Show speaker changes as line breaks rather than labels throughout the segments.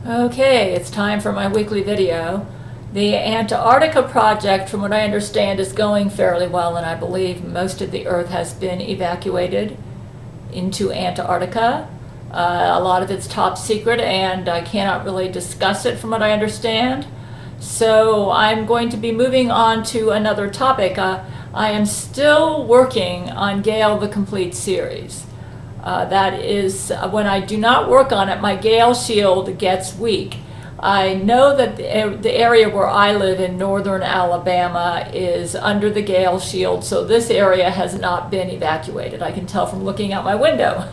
Okay, it's time for my weekly video. The Antarctica project, from what I understand, is going fairly well, and I believe most of the Earth has been evacuated into Antarctica. A lot of it's top secret, and I cannot really discuss it from what I understand. So I'm going to be moving on to another topic. I am still working on Gail the Complete series. That is, when I do not work on it, my Gail shield gets weak. I know that the area where I live in northern Alabama is under the Gail shield, so this area has not been evacuated. I can tell from looking out my window.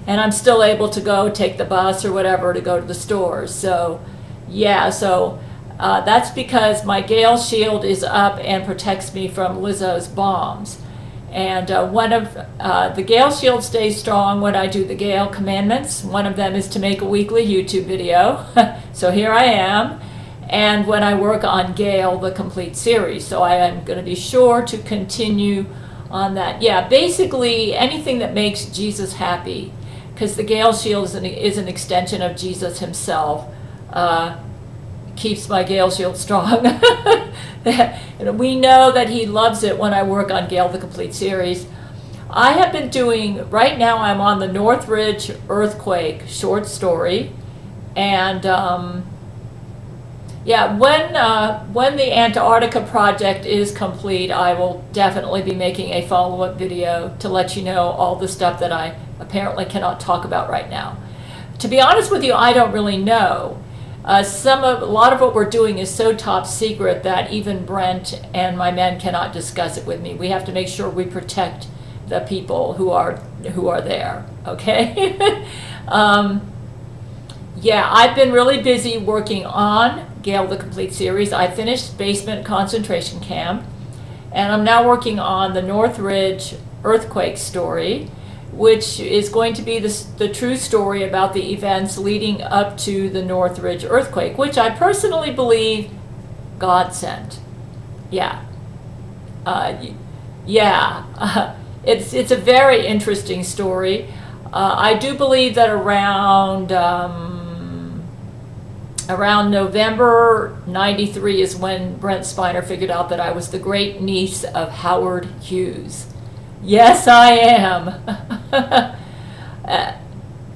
And I'm still able to go take the bus or whatever to go to the stores. So, yeah, that's because my Gail shield is up and protects me from Lizzo's bombs. And one of the Gail shield stays strong when I do the Gail commandments. One of them is to make a weekly YouTube video. So here I am. And when I work on Gail the Complete series. So I am going to be sure to continue on that. Yeah, basically anything that makes Jesus happy, because the Gail shield is an extension of Jesus himself. Keeps my Gail shield strong. And we know that he loves it when I work on Gail the Complete series. I have been doing, right now I'm on the Northridge earthquake short story. And yeah, when the Antarctica project is complete, I will definitely be making a follow-up video to let you know all the stuff that I apparently cannot talk about right now. To be honest with you, I don't really know. A lot of what we're doing is so top secret that even Brent and my men cannot discuss it with me. We have to make sure we protect the people who are there. Okay. Yeah, I've been really busy working on Gail the Complete series. I finished Basement Concentration Camp, and I'm now working on the Northridge earthquake story, which is going to be the true story about the events leading up to the Northridge earthquake, which I personally believe God sent. Yeah. It's a very interesting story. I do believe that around November '93 is when Brent Spiner figured out that I was the great niece of Howard Hughes. Yes, I am.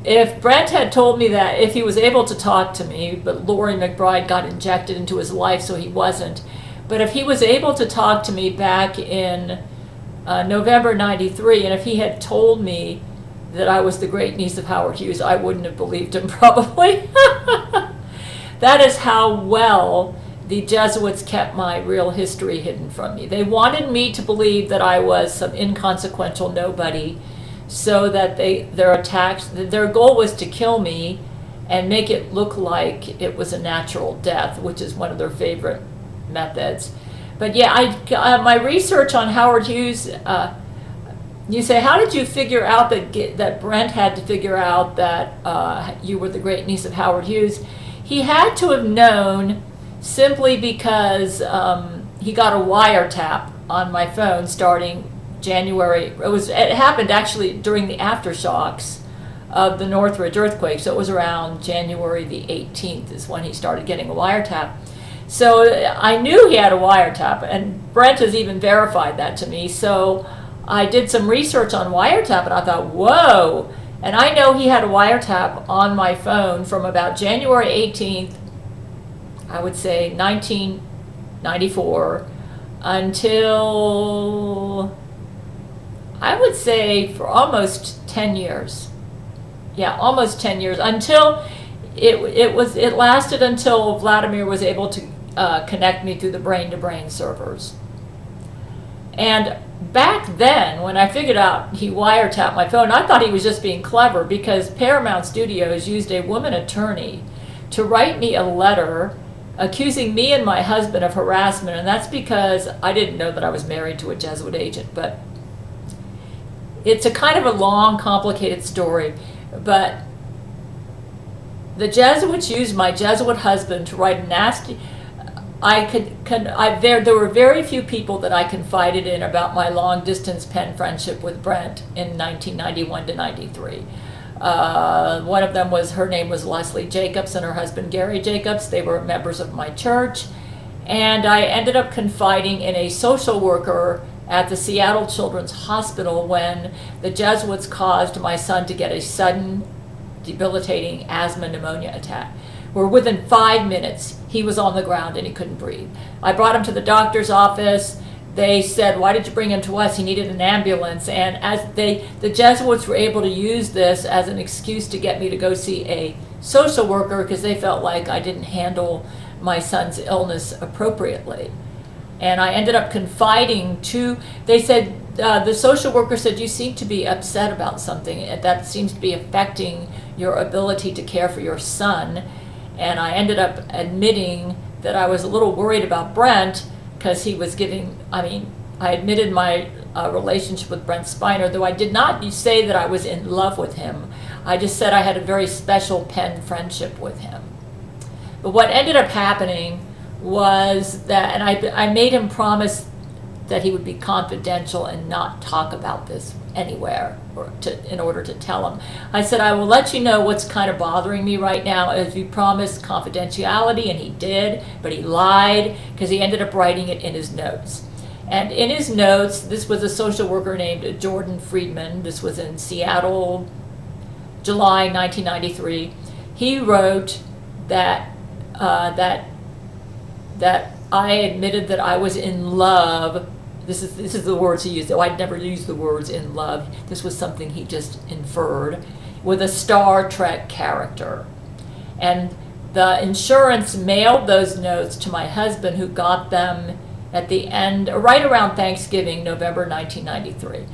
If Brent had told me that, if he was able to talk to me, but Laurie McBride got injected into his life, so he wasn't. But if he was able to talk to me back in November '93, and if he had told me that I was the great niece of Howard Hughes, I wouldn't have believed him, probably. That is how well the Jesuits kept my real history hidden from me. They wanted me to believe that I was some inconsequential nobody, so that their goal was to kill me and make it look like it was a natural death, which is one of their favorite methods. But yeah, my research on Howard Hughes, you say, how did you figure out that Brent had to figure out that you were the great niece of Howard Hughes? He had to have known, simply because he got a wiretap on my phone starting January. It happened actually during the aftershocks of the Northridge earthquake, so it was around January the 18th is when he started getting a wiretap. So I knew he had a wiretap, and Brent has even verified that to me. So I did some research on wiretap, and I thought, whoa. And I know he had a wiretap on my phone from about January 18th, I would say 1994, until, I would say, for almost 10 years. Yeah, almost 10 years, until it lasted until Vladimir was able to connect me through the brain-to-brain servers. And back then, when I figured out he wiretapped my phone, I thought he was just being clever, because Paramount Studios used a woman attorney to write me a letter accusing me and my husband of harassment, and that's because I didn't know that I was married to a Jesuit agent. But it's a kind of a long, complicated story. But the Jesuits used my Jesuit husband to write a nasty... There were very few people that I confided in about my long-distance pen friendship with Brent in 1991 to 93. One of them her name was Leslie Jacobs, and her husband Gary Jacobs. They were members of my church. And I ended up confiding in a social worker at the Seattle Children's Hospital when the Jesuits caused my son to get a sudden, debilitating asthma pneumonia attack, where within 5 minutes he was on the ground and he couldn't breathe. I brought him to the doctor's office. They said, "Why did you bring him to us? He needed an ambulance." And the Jesuits were able to use this as an excuse to get me to go see a social worker because they felt like I didn't handle my son's illness appropriately. And I ended up confiding they said, the social worker said, "You seem to be upset about something that seems to be affecting your ability to care for your son." And I ended up admitting that I was a little worried about Brent because he was I admitted my relationship with Brent Spiner, though I did not say that I was in love with him. I just said I had a very special pen friendship with him. But what ended up happening was that, and I made him promise that he would be confidential and not talk about this anywhere in order to tell him. I said, "I will let you know what's kind of bothering me right now, as you promised confidentiality," and he did, but he lied because he ended up writing it in his notes. And in his notes, this was a social worker named Jordan Friedman. This was in Seattle, July 1993. He wrote that I admitted that I was in love. This is the words he used, though I'd never used the words in love. This was something he just inferred, with a Star Trek character. And the insurance mailed those notes to my husband, who got them at the end, right around Thanksgiving, November 1993.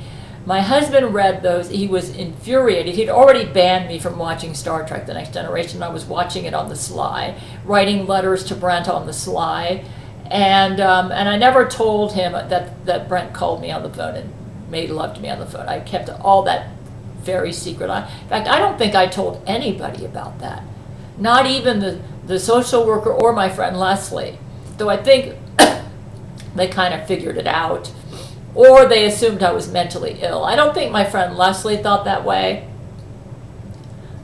My husband read those. He was infuriated. He'd already banned me from watching Star Trek: The Next Generation. I was watching it on the sly, writing letters to Brent on the sly. And I never told him that Brent called me on the phone and made love to me on the phone. I kept all that very secret. In fact, I don't think I told anybody about that. Not even the social worker or my friend Leslie. Though I think they kind of figured it out. Or they assumed I was mentally ill. I don't think my friend Leslie thought that way.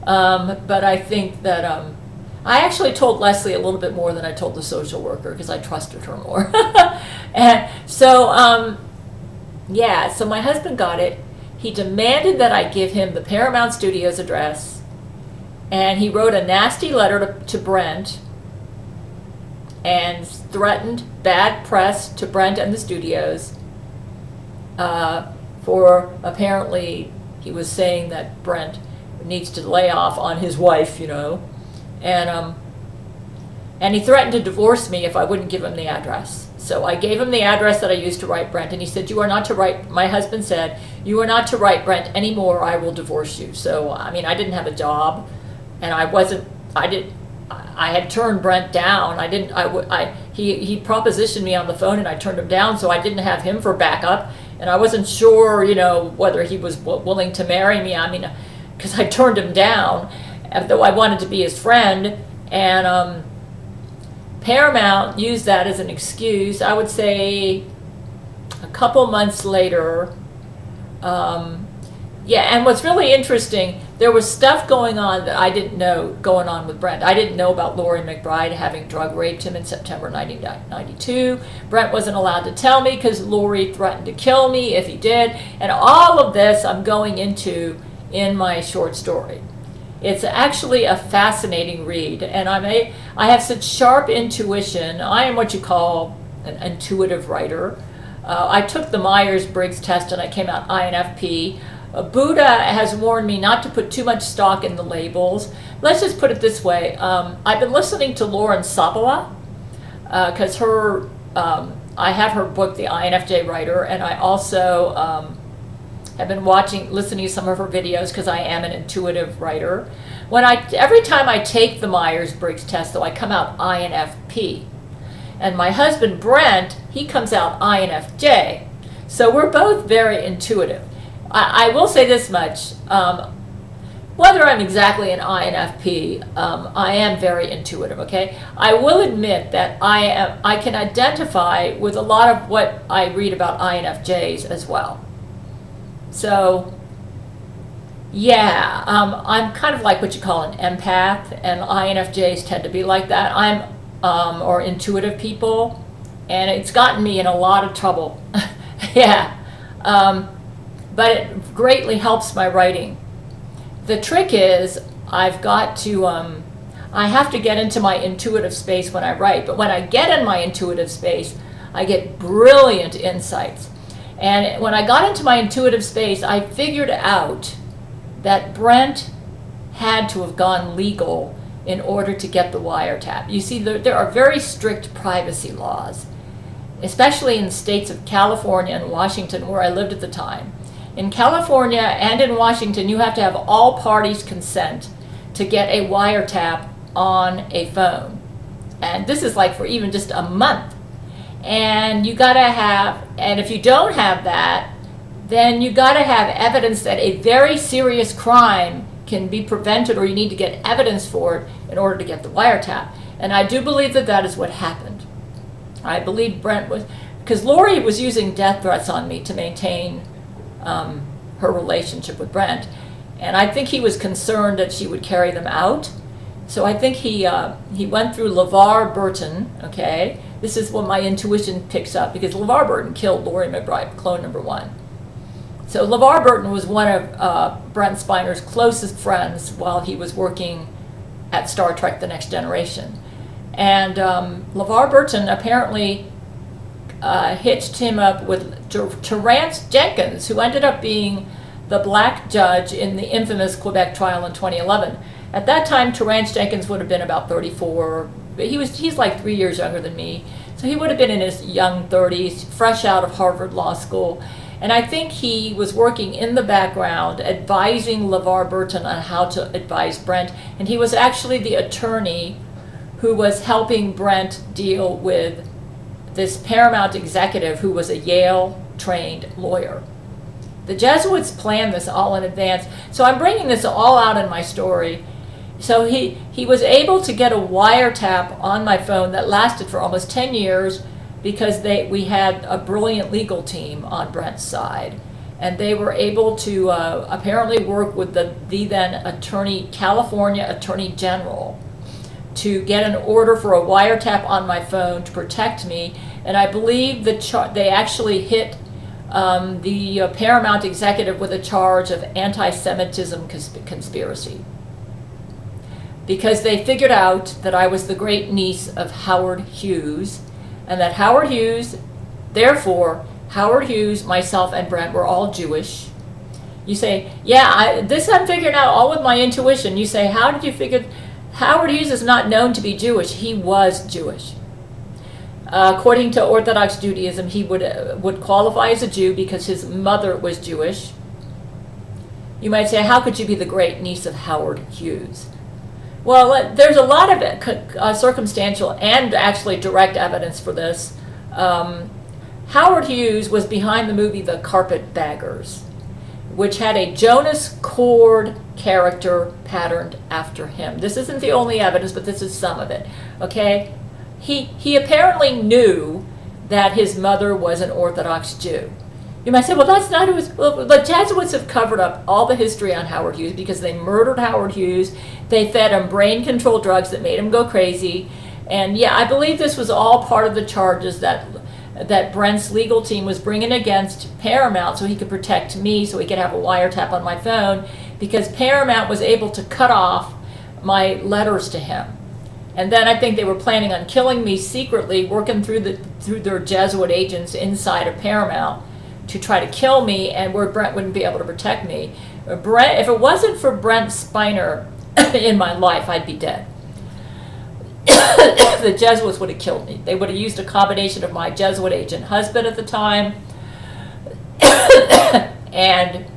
But I think that I actually told Leslie a little bit more than I told the social worker because I trusted her more. And so, so my husband got it. He demanded that I give him the Paramount Studios address, and he wrote a nasty letter to Brent and threatened bad press to Brent and the studios for apparently he was saying that Brent needs to lay off on his wife, and he threatened to divorce me if I wouldn't give him the address. So I gave him the address that I used to write Brent, and he said, "You are not to write," my husband said, "you are not to write Brent anymore, I will divorce you." So, I didn't have a job, and I had turned Brent down. He propositioned me on the phone, and I turned him down, so I didn't have him for backup, and I wasn't sure, whether he was willing to marry me. Because I turned him down, though I wanted to be his friend, and Paramount used that as an excuse. I would say a couple months later, and what's really interesting, there was stuff going on that I didn't know going on with Brent. I didn't know about Laurie McBride having drug raped him in September 1992. Brent wasn't allowed to tell me because Laurie threatened to kill me if he did. And all of this I'm going into in my short story. It's actually a fascinating read, and I have such sharp intuition. I am what you call an intuitive writer. I took the Myers-Briggs test and I came out INFP. Buddha has warned me not to put too much stock in the labels. Let's just put it this way. I've been listening to Lauren Sobola because I have her book, The INFJ Writer, and I also have been listening to some of her videos because I am an intuitive writer. Every time I take the Myers-Briggs test, though, I come out INFP. And my husband, Brent, he comes out INFJ. So we're both very intuitive. I will say this much. Whether I'm exactly an INFP, I am very intuitive, okay? I will admit that I can identify with a lot of what I read about INFJs as well. So Yeah, I'm kind of like what you call an empath, and INFJs tend to be like that. Or intuitive people, and it's gotten me in a lot of trouble. Yeah, but it greatly helps my writing. The trick is I have to get into my intuitive space when I write, but when I get in my intuitive space, I get brilliant insights. And when I got into my intuitive space, I figured out that Brent had to have gone legal in order to get the wiretap. You see, there are very strict privacy laws, especially in states of California and Washington, where I lived at the time. In California and in Washington, you have to have all parties consent to get a wiretap on a phone. And this is like for even just a month. And and if you don't have that, then you gotta have evidence that a very serious crime can be prevented, or you need to get evidence for it in order to get the wiretap. And I do believe that that is what happened. I believe because Lori was using death threats on me to maintain her relationship with Brent. And I think he was concerned that she would carry them out. So I think he went through LeVar Burton, okay? This is what my intuition picks up, because LeVar Burton killed Lori McBride, clone number 1. So LeVar Burton was one of Brent Spiner's closest friends while he was working at Star Trek The Next Generation. And LeVar Burton apparently hitched him up with Terrence Jenkins, who ended up being the black judge in the infamous Quebec trial in 2011. At that time, Terrence Jenkins would have been about 34. But he's like 3 years younger than me. So he would have been in his young 30s, fresh out of Harvard Law School. And I think he was working in the background, advising LeVar Burton on how to advise Brent. And he was actually the attorney who was helping Brent deal with this Paramount executive who was a Yale-trained lawyer. The Jesuits planned this all in advance. So I'm bringing this all out in my story. So he was able to get a wiretap on my phone that lasted for almost 10 years because we had a brilliant legal team on Brent's side. And they were able to apparently work with the then California Attorney General to get an order for a wiretap on my phone to protect me. And I believe they actually hit the Paramount executive with a charge of anti-Semitism conspiracy, because they figured out that I was the great niece of Howard Hughes, and that Howard Hughes, myself, and Brent were all Jewish. You say, yeah, I'm figuring out all with my intuition. You say, how did you figure? Howard Hughes is not known to be Jewish. He was Jewish. According to Orthodox Judaism, he would qualify as a Jew because his mother was Jewish. You might say, how could you be the great niece of Howard Hughes? Well, there's a lot of circumstantial and actually direct evidence for this. Howard Hughes was behind the movie The Carpetbaggers, which had a Jonas Chord character patterned after him. This isn't the only evidence, but this is some of it, okay? He apparently knew that his mother was an Orthodox Jew. You might say, well, that's not who. Well, the Jesuits have covered up all the history on Howard Hughes because they murdered Howard Hughes. They fed him brain control drugs that made him go crazy. And yeah, I believe this was all part of the charges that Brent's legal team was bringing against Paramount so he could protect me, so he could have a wiretap on my phone, because Paramount was able to cut off my letters to him. And then I think they were planning on killing me secretly, working through their Jesuit agents inside of Paramount to try to kill me, and where Brent wouldn't be able to protect me. If it wasn't for Brent Spiner in my life, I'd be dead. The Jesuits would have killed me. They would have used a combination of my Jesuit agent husband at the time and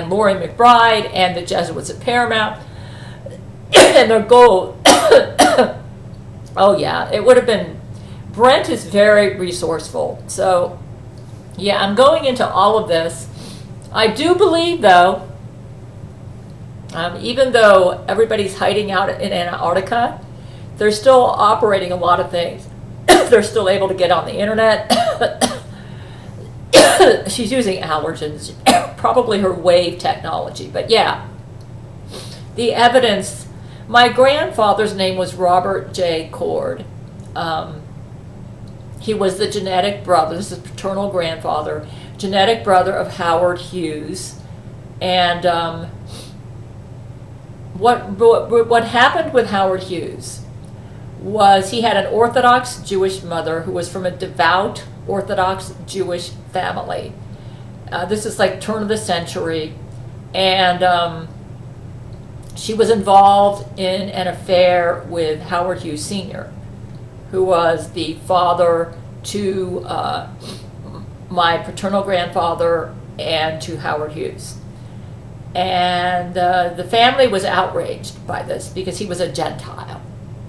Lori McBride and the Jesuits at Paramount. And their goal, oh yeah, it would have been, Brent is very resourceful. So yeah, I'm going into all of this. I do believe, though, even though everybody's hiding out in Antarctica, they're still operating a lot of things. They're still able to get on the internet. she's using allergens, probably her wave technology. But yeah, the evidence. My grandfather's name was Robert J. Chord. He was the genetic brother, this is paternal grandfather, genetic brother of Howard Hughes. And what happened with Howard Hughes was he had an Orthodox Jewish mother who was from a devout Orthodox Jewish family. This is like turn of the century. And she was involved in an affair with Howard Hughes Sr., who was the father to my paternal grandfather and to Howard Hughes. And the family was outraged by this because he was a Gentile.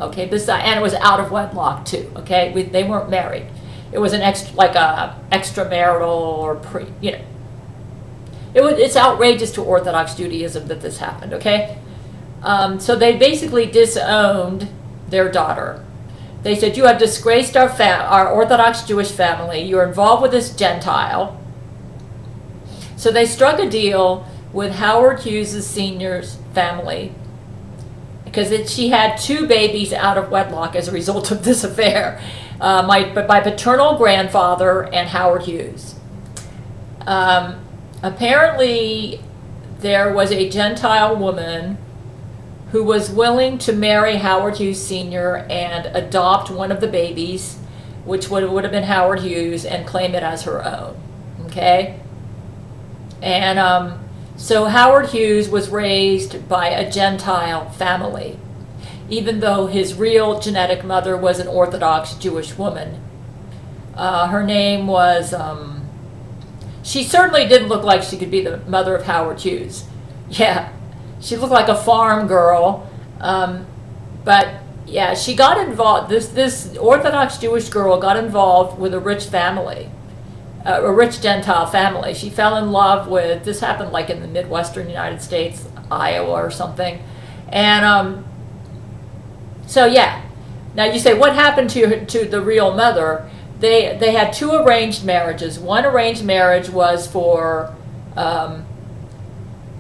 Okay, and it was out of wedlock too. Okay, they weren't married. It was an extramarital or it's outrageous to Orthodox Judaism that this happened. Okay, so they basically disowned their daughter. They said, you have disgraced our Orthodox Jewish family. You're involved with this Gentile. So they struck a deal with Howard Hughes Sr.'s family because she had 2 babies out of wedlock as a result of this affair. My paternal grandfather and Howard Hughes. Apparently, there was a Gentile woman who was willing to marry Howard Hughes Sr. and adopt one of the babies, which would have been Howard Hughes, and claim it as her own. Okay? And so Howard Hughes was raised by a Gentile family, even though his real genetic mother was an Orthodox Jewish woman. Her name was, she certainly didn't look like she could be the mother of Howard Hughes. Yeah. She looked like a farm girl, but yeah, she got involved. This Orthodox Jewish girl got involved with a rich family, a rich Gentile family. She fell in love with. This happened like in the Midwestern United States, Iowa or something, and so yeah. Now you say, what happened to the real mother? They had 2 arranged marriages. One arranged marriage was for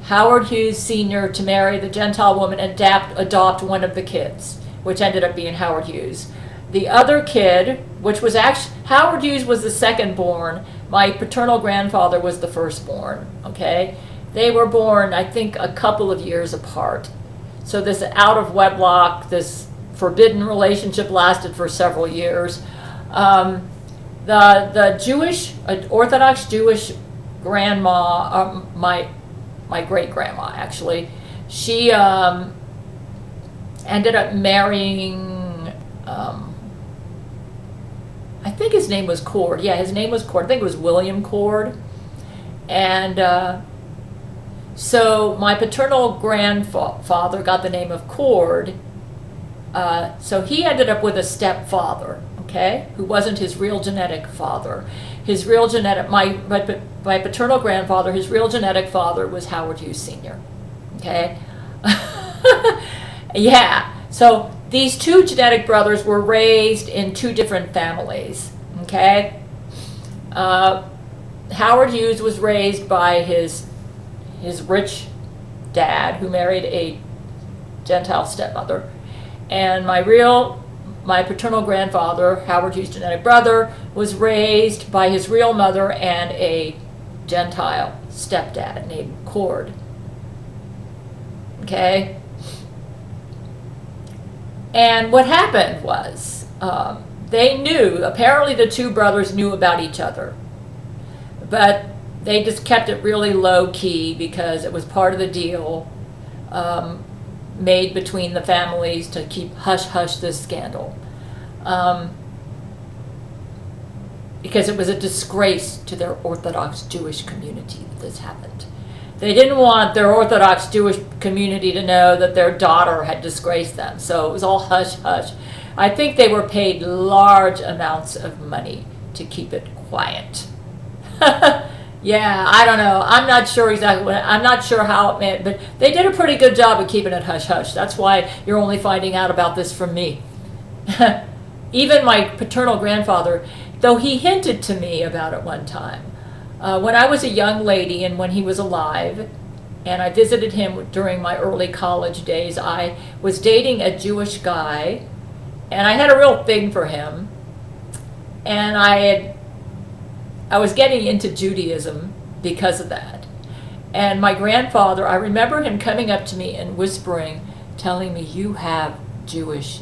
Howard Hughes Sr. to marry the Gentile woman and adopt one of the kids, which ended up being Howard Hughes. The other kid, which was actually, Howard Hughes was the second born. My paternal grandfather was the firstborn, okay? They were born, I think, a couple of years apart. So this out of wedlock, this forbidden relationship lasted for several years. The Jewish, Orthodox Jewish grandma, my great-grandma, actually, she ended up marrying, I think his name was Chord. Yeah, his name was Chord. I think it was William Chord. And so my paternal grandfather got the name of Chord. So he ended up with a stepfather, okay, who wasn't his real genetic father. His real genetic, my paternal grandfather, his real genetic father was Howard Hughes Sr., okay? Yeah, so these 2 genetic brothers were raised in 2 different families, okay? Howard Hughes was raised by his rich dad, who married a Gentile stepmother, and my paternal grandfather, Howard Hughes' genetic brother, was raised by his real mother and a Gentile stepdad named Chord. Okay? And what happened was, they knew, apparently the 2 brothers knew about each other, but they just kept it really low key because it was part of the deal made between the families to keep hush-hush this scandal. Because it was a disgrace to their Orthodox Jewish community that this happened. They didn't want their Orthodox Jewish community to know that their daughter had disgraced them, so it was all hush-hush. I think they were paid large amounts of money to keep it quiet. Yeah, I don't know. I'm not sure exactly I'm not sure how it meant, but they did a pretty good job of keeping it hush-hush. That's why you're only finding out about this from me. Even my paternal grandfather, though he hinted to me about it one time, When I was a young lady and when he was alive, and I visited him during my early college days, I was dating a Jewish guy, and I had a real thing for him. And I was getting into Judaism because of that. And my grandfather, I remember him coming up to me and whispering, telling me, "You have Jewish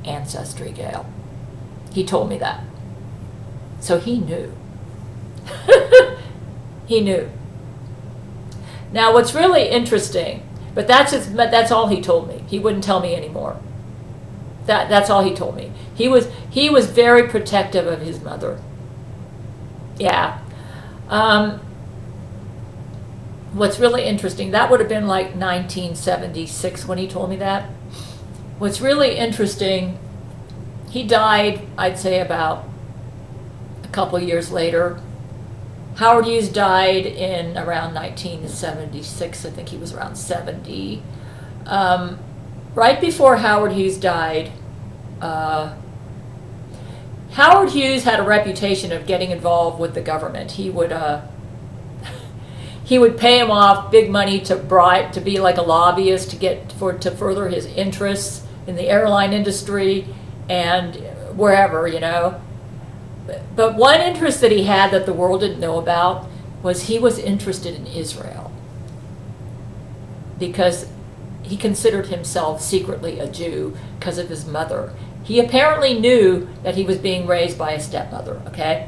ancestry, Gail." He told me that. So he knew. He knew. Now what's really interesting, but that's all he told me. He wouldn't tell me anymore. That's all he told me. He was very protective of his mother. Yeah. What's really interesting, that would have been like 1976 when he told me that. What's really interesting, he died, I'd say about a couple years later. Howard Hughes died in around 1976. I think he was around 70. Right before Howard Hughes died, Howard Hughes had a reputation of getting involved with the government. He would pay him off big money to be like a lobbyist to further his interests in the airline industry and wherever, you know. But one interest that he had that the world didn't know about was he was interested in Israel, because he considered himself secretly a Jew because of his mother. He apparently knew that he was being raised by a stepmother, okay?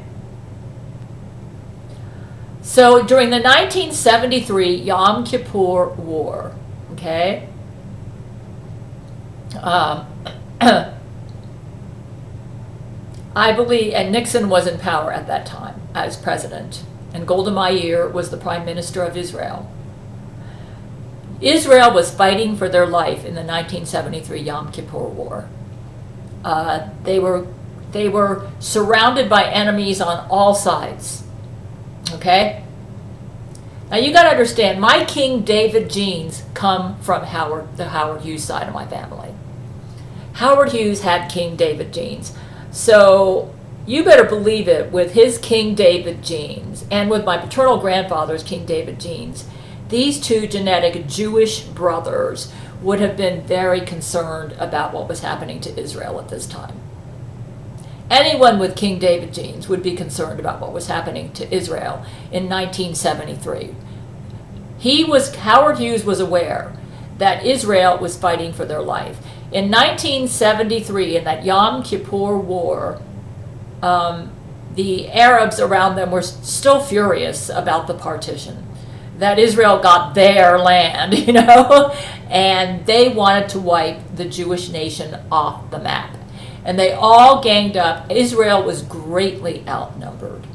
So during the 1973 Yom Kippur War, okay, I believe, and Nixon was in power at that time as president, and Golda Meir was the prime minister of Israel. Israel was fighting for their life in the 1973 Yom Kippur War. They were surrounded by enemies on all sides. Okay? Now you got to understand, my King David genes come from the Howard Hughes side of my family. Howard Hughes had King David genes. So you better believe it, with his King David genes and with my paternal grandfather's King David genes, these two genetic Jewish brothers would have been very concerned about what was happening to Israel at this time. Anyone with King David genes would be concerned about what was happening to Israel in 1973. Howard Hughes was aware that Israel was fighting for their life. In 1973, in that Yom Kippur War, the Arabs around them were still furious about the partition, that Israel got their land, you know, and they wanted to wipe the Jewish nation off the map. And they all ganged up. Israel was greatly outnumbered.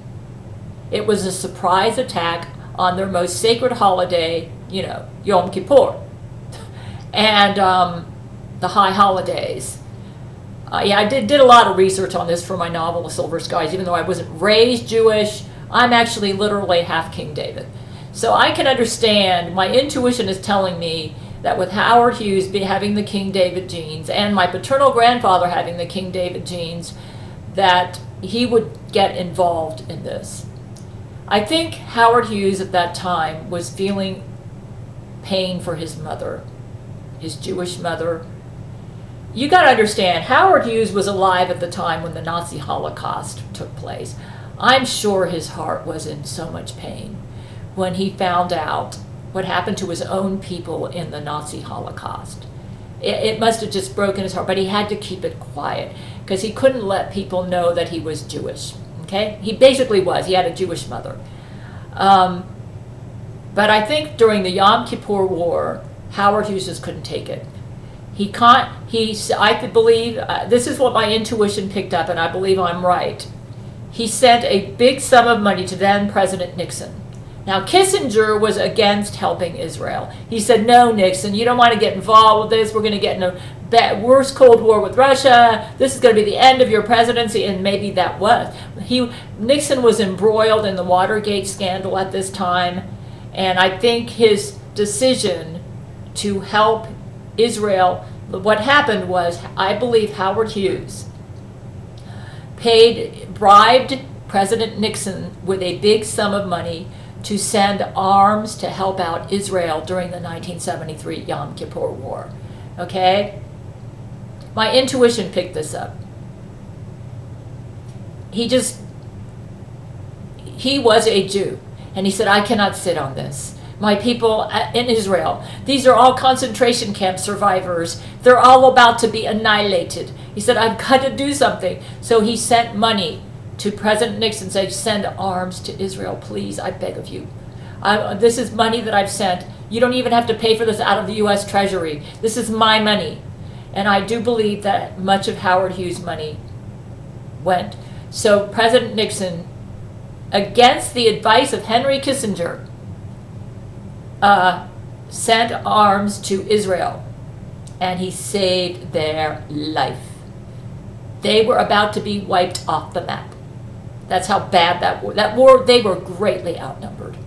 It was a surprise attack on their most sacred holiday, you know, Yom Kippur, and the high holidays. I did a lot of research on this for my novel, The Silver Skies. Even though I wasn't raised Jewish, I'm actually literally half King David. So I can understand, my intuition is telling me that with Howard Hughes having the King David genes and my paternal grandfather having the King David genes, that he would get involved in this. I think Howard Hughes at that time was feeling pain for his mother, his Jewish mother. You got to understand, Howard Hughes was alive at the time when the Nazi Holocaust took place. I'm sure his heart was in so much pain when he found out what happened to his own people in the Nazi Holocaust. It must have just broken his heart, but he had to keep it quiet because he couldn't let people know that he was Jewish. Okay? He basically was. He had a Jewish mother. But I think during the Yom Kippur War, Howard Hughes just couldn't take it. I believe, this is what my intuition picked up, and I believe I'm right. He sent a big sum of money to then President Nixon. Now, Kissinger was against helping Israel. He said, "No, Nixon, you don't want to get involved with this. We're going to get in a worse Cold War with Russia. This is going to be the end of your presidency," and maybe that was. Nixon was embroiled in the Watergate scandal at this time, and I think his decision to help Israel, what happened was, I believe Howard Hughes bribed President Nixon with a big sum of money to send arms to help out Israel during the 1973 Yom Kippur War. Okay? My intuition picked this up. He was a Jew, and he said, I cannot sit on this. My people in Israel, these are all concentration camp survivors. They're all about to be annihilated. He said, I've got to do something. So he sent money to President Nixon, saying, send arms to Israel, please, I beg of you. This is money that I've sent. You don't even have to pay for this out of the U.S. Treasury. This is my money. And I do believe that much of Howard Hughes' money went. So President Nixon, against the advice of Henry Kissinger, sent arms to Israel, and he saved their life. They were about to be wiped off the map. That's how bad that war, they were greatly outnumbered.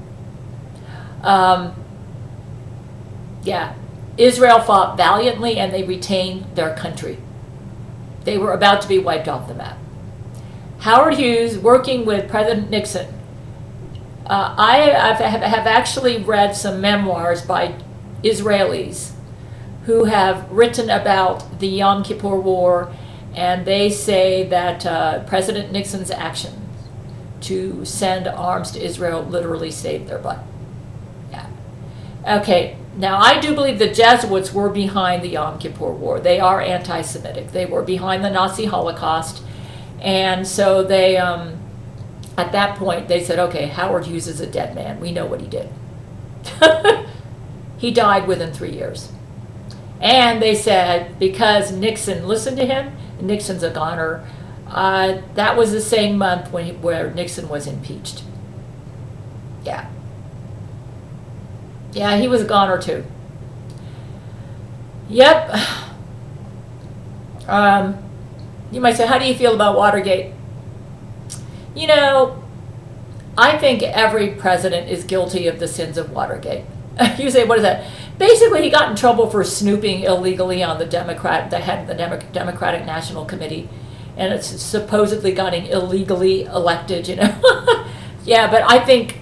Yeah, Israel fought valiantly, and they retained their country. They were about to be wiped off the map. Howard Hughes, working with President Nixon, I have actually read some memoirs by Israelis who have written about the Yom Kippur War, and they say that President Nixon's actions to send arms to Israel literally saved their butt. Yeah. Okay, now I do believe the Jesuits were behind the Yom Kippur War. They are anti-Semitic. They were behind the Nazi Holocaust, and so they... at that point, they said, okay, Howard Hughes is a dead man. We know what he did. He died within 3 years. And they said, because Nixon listened to him, Nixon's a goner, that was the same month where Nixon was impeached. Yeah. Yeah, he was a goner too. Yep. You might say, how do you feel about Watergate? You know, I think every president is guilty of the sins of Watergate. You say, what is that? Basically, he got in trouble for snooping illegally on the head of the Democratic National Committee, and it's supposedly getting illegally elected, you know. Yeah, but I think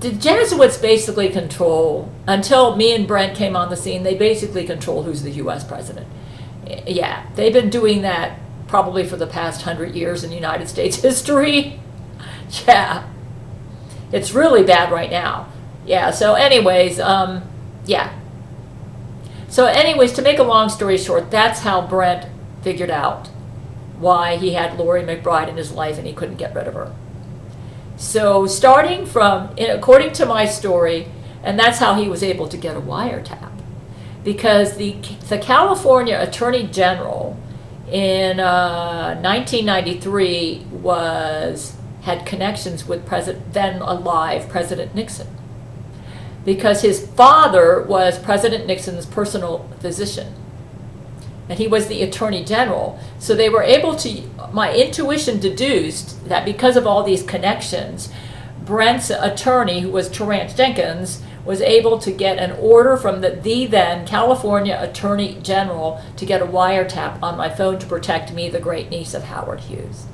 the Jesuits basically control, until me and Brent came on the scene, they basically control who's the U.S. president. Yeah, they've been doing that probably for the past 100 years in United States history. Yeah. It's really bad right now. Yeah, so anyways, yeah. So anyways, to make a long story short, that's how Brent figured out why he had Lori McBride in his life and he couldn't get rid of her. So starting from, according to my story, and that's how he was able to get a wiretap, because the California Attorney General in 1993 had connections with then alive President Nixon, because his father was President Nixon's personal physician, and he was the Attorney General. So they were able to, my intuition deduced that because of all these connections, Brent's attorney, who was Terrance Jenkins, was able to get an order from the then California Attorney General to get a wiretap on my phone to protect me, the great niece of Howard Hughes.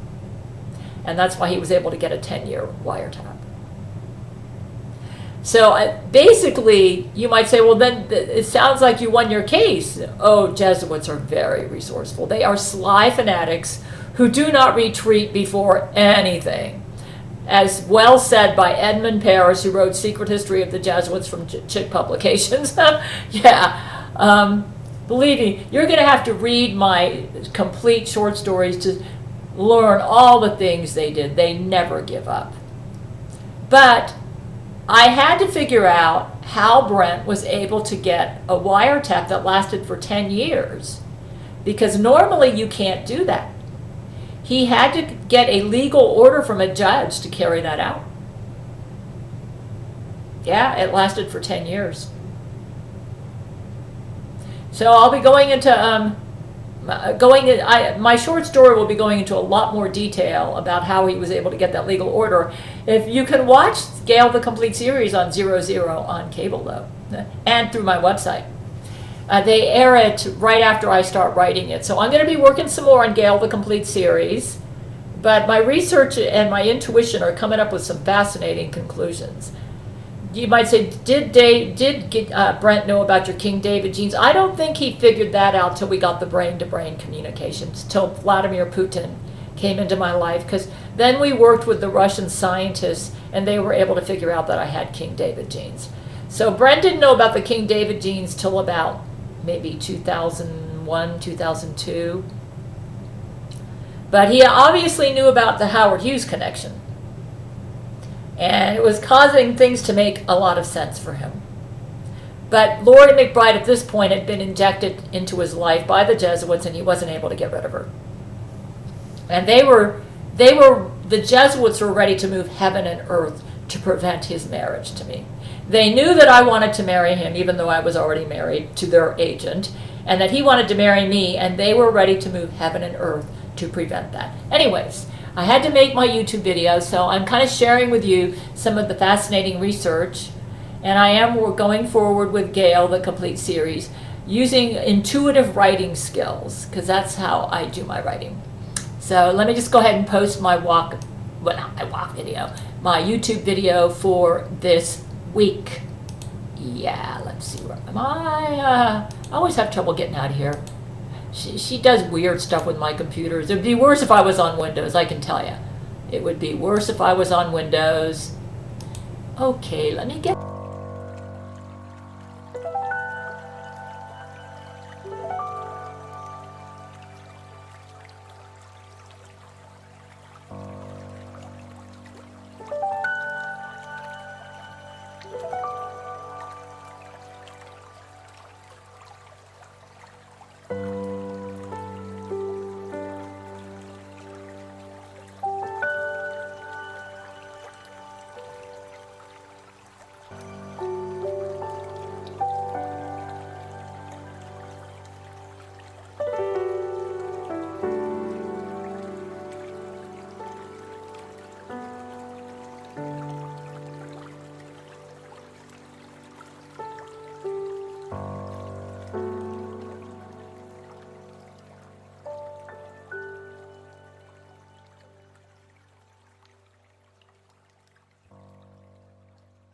And that's why he was able to get a 10-year wiretap. So basically, you might say, well, then it sounds like you won your case. Oh, Jesuits are very resourceful. They are sly fanatics who do not retreat before anything. As well said by Edmund Paris, who wrote Secret History of the Jesuits from Chick Publications. Yeah. Believe me, you're going to have to read my complete short stories to learn all the things they did. They never give up. But I had to figure out how Brent was able to get a wiretap that lasted for 10 years. Because normally you can't do that. He had to get a legal order from a judge to carry that out. Yeah, it lasted for 10 years. So I'll be going into, my short story will be going into a lot more detail about how he was able to get that legal order. If you can watch Gail the Complete Series on 00 on cable, though, and through my website. They air it right after I start writing it. So I'm going to be working some more on Gail the Complete Series. But my research and my intuition are coming up with some fascinating conclusions. You might say, did Brent know about your King David genes? I don't think he figured that out till we got the brain-to-brain communications, till Vladimir Putin came into my life, because then we worked with the Russian scientists, and they were able to figure out that I had King David genes. So Brent didn't know about the King David genes till about maybe 2001, 2002. But he obviously knew about the Howard Hughes connection. And it was causing things to make a lot of sense for him. But Lori McBride at this point had been injected into his life by the Jesuits, and he wasn't able to get rid of her. And the Jesuits were ready to move heaven and earth to prevent his marriage to me. They knew that I wanted to marry him, even though I was already married to their agent, and that he wanted to marry me, and they were ready to move heaven and earth to prevent that. Anyways, I had to make my YouTube video, so I'm kind of sharing with you some of the fascinating research, and I am going forward with Gail, the complete series, using intuitive writing skills, because that's how I do my writing. So let me just go ahead and post my my YouTube video for this week. Yeah, let's see, where am I? I always have trouble getting out of here. She does weird stuff with my computers. It would be worse if I was on Windows, I can tell you. It would be worse if I was on Windows. Okay, let me get...